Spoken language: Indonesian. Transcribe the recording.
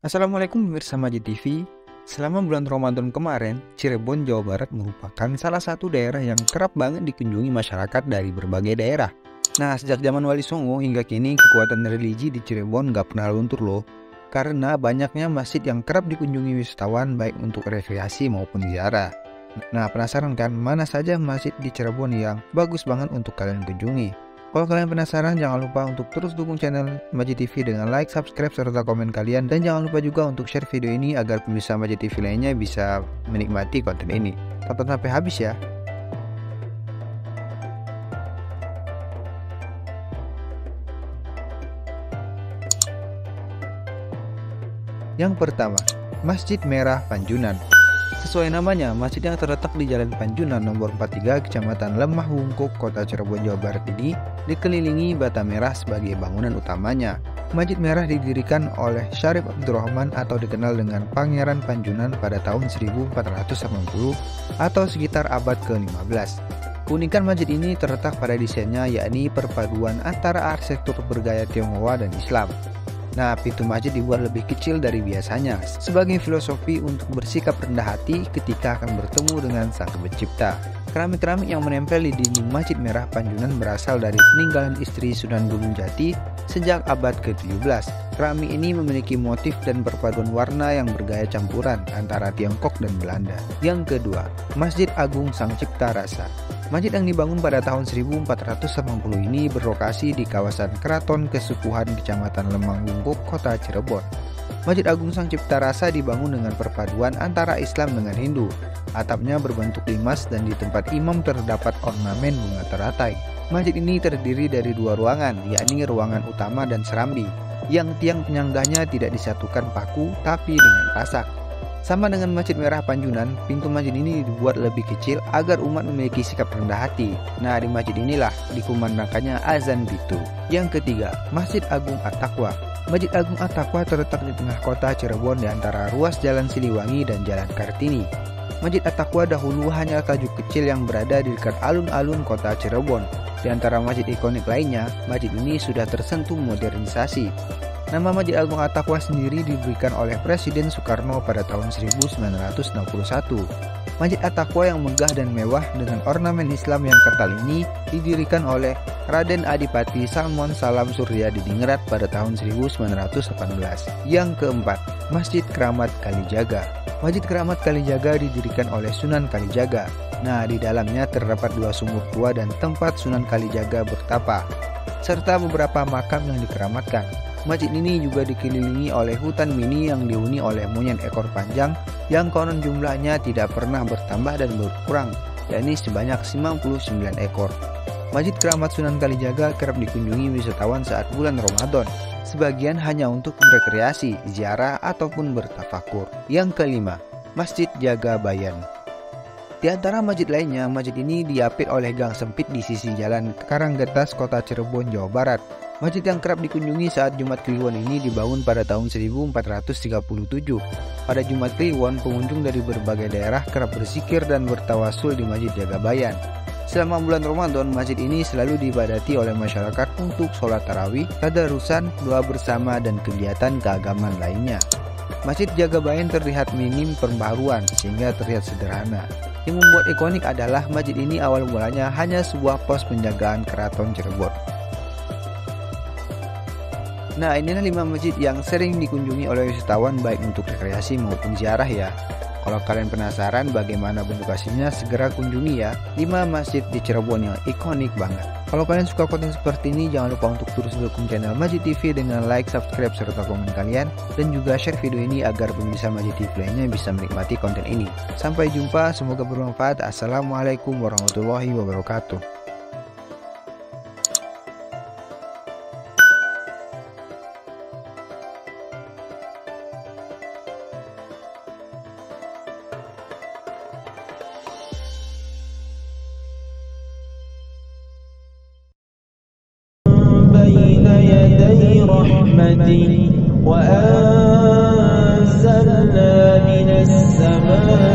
Assalamualaikum pemirsa Majid TV. Selama bulan Ramadan kemarin, Cirebon, Jawa Barat merupakan salah satu daerah yang kerap banget dikunjungi masyarakat dari berbagai daerah. Nah, sejak zaman Wali Songo hingga kini kekuatan religi di Cirebon gak pernah luntur loh. Karena banyaknya masjid yang kerap dikunjungi wisatawan baik untuk rekreasi maupun ziarah. Nah, penasaran kan mana saja masjid di Cirebon yang bagus banget untuk kalian kunjungi? Kalau kalian penasaran, jangan lupa untuk terus dukung channel Majid TV dengan like, subscribe, serta komen kalian. Dan jangan lupa juga untuk share video ini agar pemirsa Majid TV lainnya bisa menikmati konten ini. Tonton sampai habis ya. Yang pertama, Masjid Merah Panjunan. Sesuai namanya, masjid yang terletak di Jalan Panjunan nomor 43, Kecamatan Lemah Wungkuk, Kota Cirebon, Jawa Barat ini dikelilingi bata merah sebagai bangunan utamanya. Masjid Merah didirikan oleh Syarif Abdurrahman atau dikenal dengan Pangeran Panjunan pada tahun 1480 atau sekitar abad ke-15. Keunikan masjid ini terletak pada desainnya, yakni perpaduan antara arsitektur bergaya Tionghoa dan Islam. Nah, pintu masjid dibuat lebih kecil dari biasanya sebagai filosofi untuk bersikap rendah hati ketika akan bertemu dengan Sang Pencipta. Keramik-keramik yang menempel di dinding Masjid Merah Panjunan berasal dari peninggalan istri Sunan Gunung Jati sejak abad ke-17. Keramik ini memiliki motif dan perpaduan warna yang bergaya campuran antara Tiongkok dan Belanda. Yang kedua, Masjid Agung Sang Cipta Rasa. Masjid yang dibangun pada tahun 1480 ini berlokasi di kawasan Keraton Kesukuhan Kecamatan Lemah Wungkuk, Kota Cirebon. Masjid Agung Sang Cipta Rasa dibangun dengan perpaduan antara Islam dengan Hindu. Atapnya berbentuk limas dan di tempat imam terdapat ornamen bunga teratai. Masjid ini terdiri dari dua ruangan, yakni ruangan utama dan serambi, yang tiang penyangganya tidak disatukan paku tapi dengan pasak. Sama dengan Masjid Merah Panjunan, pintu masjid ini dibuat lebih kecil agar umat memiliki sikap rendah hati. Nah, di masjid inilah dikumandangkannya azan bitu. Yang ketiga, Masjid Agung At-Taqwa. Masjid Agung At-Taqwa terletak di tengah kota Cirebon di antara ruas Jalan Siliwangi dan Jalan Kartini. Masjid At-Taqwa dahulu hanya tajuk kecil yang berada di dekat alun-alun kota Cirebon. Di antara masjid ikonik lainnya, masjid ini sudah tersentuh modernisasi. Nama Masjid Agung At-Taqwa sendiri diberikan oleh Presiden Soekarno pada tahun 1961. Masjid At-Taqwa yang megah dan mewah dengan ornamen Islam yang kental ini didirikan oleh Raden Adipati Salmon Salam Surya di Dingerat pada tahun 1918. Yang keempat, Masjid Keramat Kalijaga. Masjid Keramat Kalijaga didirikan oleh Sunan Kalijaga. Nah, di dalamnya terdapat dua sumur tua dan tempat Sunan Kalijaga bertapa, serta beberapa makam yang dikeramatkan. Masjid ini juga dikelilingi oleh hutan mini yang dihuni oleh monyet ekor panjang yang konon jumlahnya tidak pernah bertambah dan berkurang, yakni sebanyak 99 ekor. Masjid Keramat Sunan Kalijaga kerap dikunjungi wisatawan saat bulan Ramadan, sebagian hanya untuk rekreasi, ziarah, ataupun bertafakur. Yang kelima, Masjid Jagabayan. Di antara masjid lainnya, masjid ini diapit oleh gang sempit di sisi jalan Karanggetas, Kota Cirebon, Jawa Barat. Masjid yang kerap dikunjungi saat Jumat Kliwon ini dibangun pada tahun 1437. Pada Jumat Kliwon, pengunjung dari berbagai daerah kerap berzikir dan bertawasul di Masjid Jagabayan. Selama bulan Ramadan, masjid ini selalu diibadati oleh masyarakat untuk sholat tarawih, tadarusan, doa bersama, dan kegiatan keagamaan lainnya. Masjid Jagabayan terlihat minim pembaharuan sehingga terlihat sederhana. Yang membuat ikonik adalah masjid ini awal mulanya hanya sebuah pos penjagaan Keraton Cirebon. Nah, inilah 5 masjid yang sering dikunjungi oleh wisatawan baik untuk rekreasi maupun ziarah ya. Kalau kalian penasaran bagaimana bentuk aslinya, segera kunjungi ya 5 masjid di Cirebon yang ikonik banget. Kalau kalian suka konten seperti ini, jangan lupa untuk terus dukung channel Majid TV dengan like, subscribe, serta komen kalian. Dan juga share video ini agar pemirsa Majid TV lainnya bisa menikmati konten ini. Sampai jumpa, semoga bermanfaat. Assalamualaikum warahmatullahi wabarakatuh. بين يدي رحمتي وأنزلنا من السماء